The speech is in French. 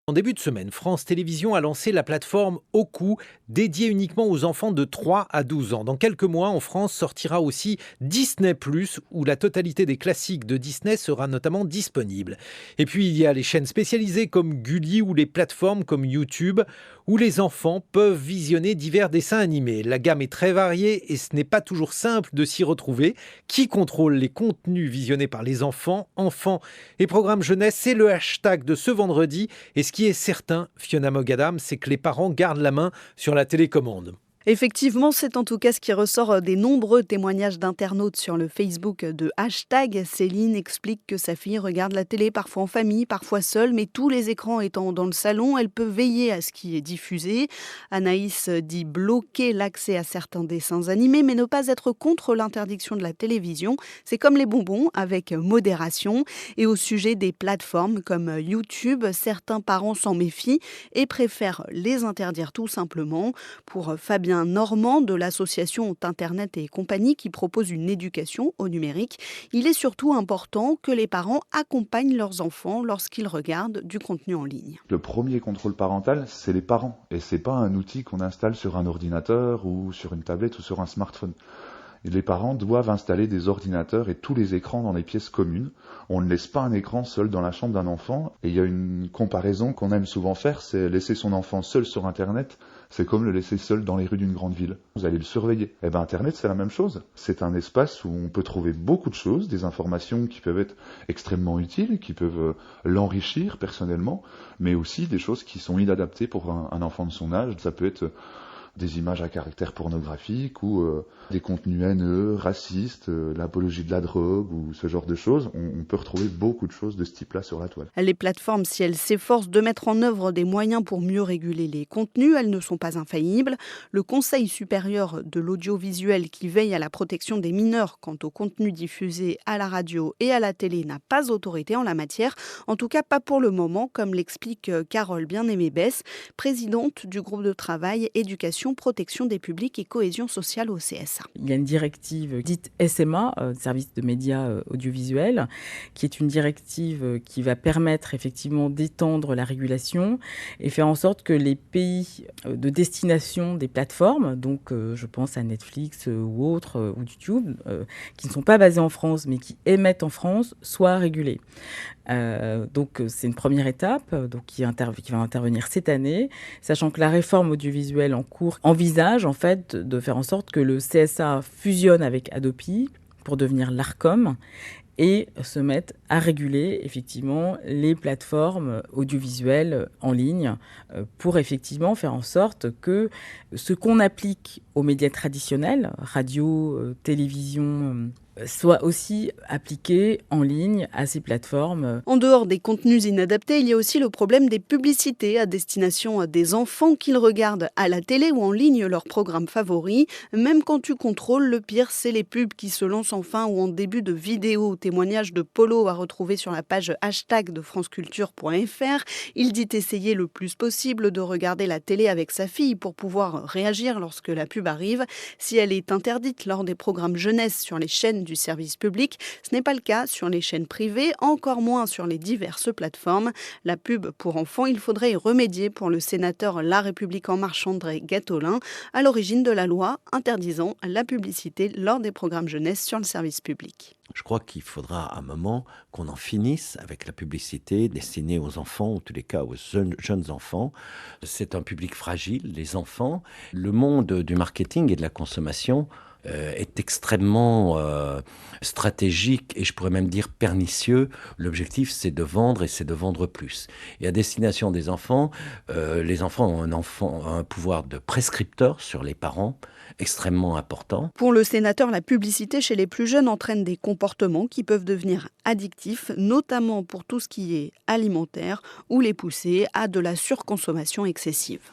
En début de semaine, France Télévisions a lancé la plateforme Oku, dédiée uniquement aux enfants de 3 à 12 ans. Dans quelques mois, en France, sortira aussi Disney+, où la totalité des classiques de Disney sera notamment disponible. Et puis, il y a les chaînes spécialisées comme Gulli ou les plateformes comme YouTube, où les enfants peuvent visionner divers dessins animés. La gamme est très variée et ce n'est pas toujours simple de s'y retrouver. Qui contrôle les contenus visionnés par les enfants et programmes jeunesse, c'est le hashtag de ce vendredi. Et ce qui est certain, Fiona Mogadam, c'est que les parents gardent la main sur la télécommande. Effectivement, c'est en tout cas ce qui ressort des nombreux témoignages d'internautes sur le Facebook de Hashtag. Céline explique que sa fille regarde la télé parfois en famille, parfois seule, mais tous les écrans étant dans le salon, elle peut veiller à ce qui est diffusé. Anaïs dit bloquer l'accès à certains dessins animés, mais ne pas être contre l'interdiction de la télévision. C'est comme les bonbons, avec modération. Et au sujet des plateformes comme YouTube, certains parents s'en méfient et préfèrent les interdire tout simplement. Pour Fabien Normand de l'association Internet et compagnie qui propose une éducation au numérique, il est surtout important que les parents accompagnent leurs enfants lorsqu'ils regardent du contenu en ligne. Le premier contrôle parental, c'est les parents. Et c'est pas un outil qu'on installe sur un ordinateur ou sur une tablette ou sur un smartphone. Et les parents doivent installer des ordinateurs et tous les écrans dans les pièces communes. On ne laisse pas un écran seul dans la chambre d'un enfant. Et il y a une comparaison qu'on aime souvent faire, c'est laisser son enfant seul sur Internet, c'est comme le laisser seul dans les rues d'une grande ville. Vous allez le surveiller. Et bien Internet, c'est la même chose. C'est un espace où on peut trouver beaucoup de choses, des informations qui peuvent être extrêmement utiles, qui peuvent l'enrichir personnellement, mais aussi des choses qui sont inadaptées pour un enfant de son âge. Ça peut être des images à caractère pornographique ou des contenus haineux, racistes, l'apologie de la drogue ou ce genre de choses. On peut retrouver beaucoup de choses de ce type-là sur la toile. Les plateformes, si elles s'efforcent de mettre en œuvre des moyens pour mieux réguler les contenus, elles ne sont pas infaillibles. Le Conseil supérieur de l'audiovisuel qui veille à la protection des mineurs quant aux contenus diffusés à la radio et à la télé n'a pas autorité en la matière. En tout cas, pas pour le moment, comme l'explique Carole Bien-Aimé-Besse, présidente du groupe de travail Éducation, protection des publics et cohésion sociale au CSA. Il y a une directive dite SMA, service de médias audiovisuels, qui est une directive qui va permettre effectivement d'étendre la régulation et faire en sorte que les pays de destination des plateformes, donc je pense à Netflix ou autres, ou YouTube, qui ne sont pas basés en France mais qui émettent en France, soient régulés. Donc c'est une première étape qui va intervenir cette année, sachant que la réforme audiovisuelle en cours envisage en fait de faire en sorte que le CSA fusionne avec Hadopi pour devenir l'Arcom et se mettre à réguler effectivement les plateformes audiovisuelles en ligne pour effectivement faire en sorte que ce qu'on applique aux médias traditionnels, radio, télévision, soit aussi appliqué en ligne à ces plateformes. En dehors des contenus inadaptés, il y a aussi le problème des publicités à destination des enfants qu'ils regardent à la télé ou en ligne leurs programmes favoris. Même quand tu contrôles, le pire, c'est les pubs qui se lancent en fin ou en début de vidéo. Témoignage de Polo à retrouver sur la page hashtag de franceculture.fr. Il dit essayer le plus possible de regarder la télé avec sa fille pour pouvoir réagir lorsque la pub arrive. Si elle est interdite lors des programmes jeunesse sur les chaînes du service public, ce n'est pas le cas sur les chaînes privées, encore moins sur les diverses plateformes. La pub pour enfants, il faudrait y remédier pour le sénateur La République En Marche André Gattolin, à l'origine de la loi interdisant la publicité lors des programmes jeunesse sur le service public. Je crois qu'il faudra un moment qu'on en finisse avec la publicité destinée aux enfants, ou en tous les cas aux jeunes enfants. C'est un public fragile, les enfants. Le monde du marketing et de la consommation est extrêmement stratégique et je pourrais même dire pernicieux. L'objectif, c'est de vendre et c'est de vendre plus. Et à destination des enfants, les enfants ont un pouvoir de prescripteur sur les parents extrêmement important. Pour le sénateur, la publicité chez les plus jeunes entraîne des comportements qui peuvent devenir addictifs, notamment pour tout ce qui est alimentaire, ou les pousser à de la surconsommation excessive.